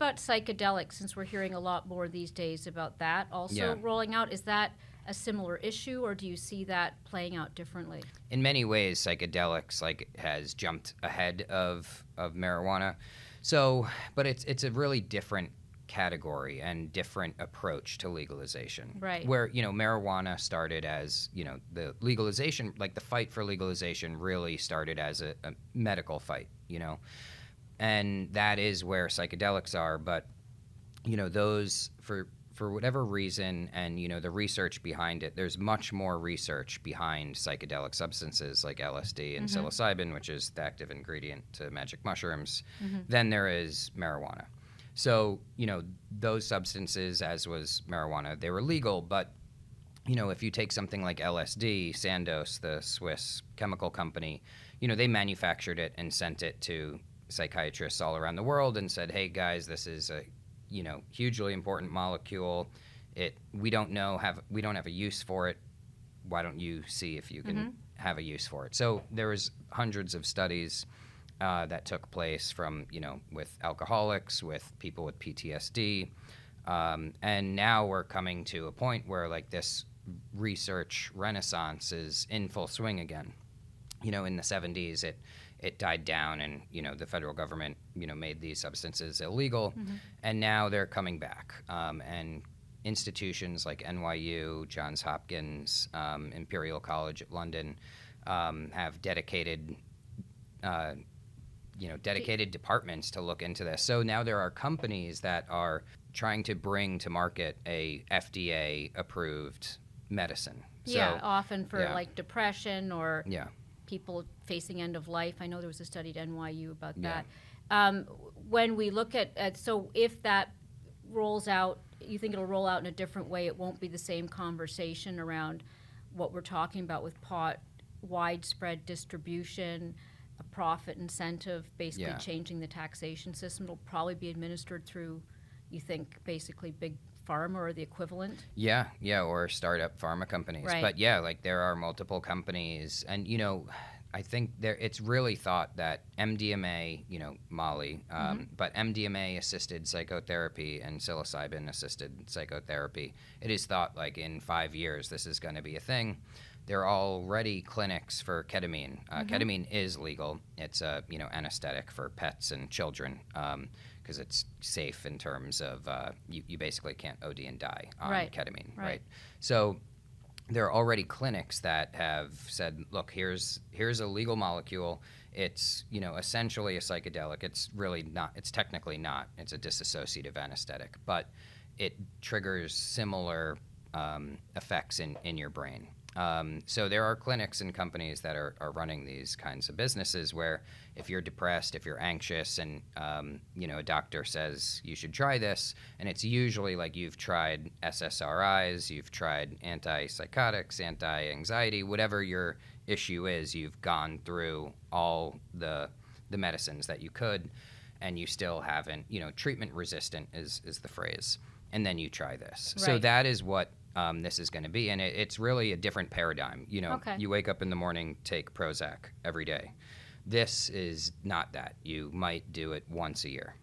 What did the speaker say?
about psychedelics, since we're hearing a lot more these days about that also rolling out? Is that a similar issue, or do you see that playing out differently? In many ways, psychedelics has jumped ahead of marijuana. So, but it's a really different category and different approach to legalization. Right. Where, marijuana started as, the legalization, like the fight for legalization really started as a medical fight, and that is where psychedelics are. But, those for whatever reason, and the research behind it, there's much more research behind psychedelic substances like LSD and psilocybin, which is the active ingredient to magic mushrooms, than there is marijuana. So, those substances, as was marijuana, they were legal, but, if you take something like LSD, Sandoz, the Swiss chemical company, they manufactured it and sent it to psychiatrists all around the world and said, hey guys, this is a hugely important molecule. We don't have a use for it. Why don't you see if you can have a use for it? So there was hundreds of studies that took place from, with alcoholics, with people with PTSD. And now we're coming to a point where this research renaissance is in full swing again. In the 70s, it died down, and the federal government made these substances illegal, and now they're coming back. And institutions like NYU, Johns Hopkins, Imperial College at London have dedicated departments to look into this. So now there are companies that are trying to bring to market a FDA approved medicine. Yeah, so, often for depression or people facing end of life. I know there was a study at NYU about that. When we look at so if that rolls out, you think it'll roll out in a different way? It won't be the same conversation around what we're talking about with pot, widespread distribution, a profit incentive, basically changing the taxation system. It'll probably be administered through, you think, basically big pharma or the equivalent? Yeah, or startup pharma companies. Right. But there are multiple companies, and I think it's really thought that MDMA, Molly, but MDMA-assisted psychotherapy and psilocybin-assisted psychotherapy, it is thought in 5 years this is going to be a thing. There are already clinics for ketamine. Ketamine is legal. It's a anesthetic for pets and children because it's safe in terms of you basically can't OD and die on ketamine, right? So there are already clinics that have said, look, here's a legal molecule. It's essentially a psychedelic. It's really not. It's technically not. It's a dissociative anesthetic, but it triggers similar effects in your brain. So there are clinics and companies that are running these kinds of businesses where if you're depressed, if you're anxious, and a doctor says you should try this, and it's usually you've tried SSRIs, you've tried antipsychotics, anti-anxiety, whatever your issue is, you've gone through all the medicines that you could, and you still haven't, treatment resistant is the phrase, and then you try this. Right. So that is what this is going to be, and it's really a different paradigm. You wake up in the morning, take Prozac every day. This is not that. You might do it once a year.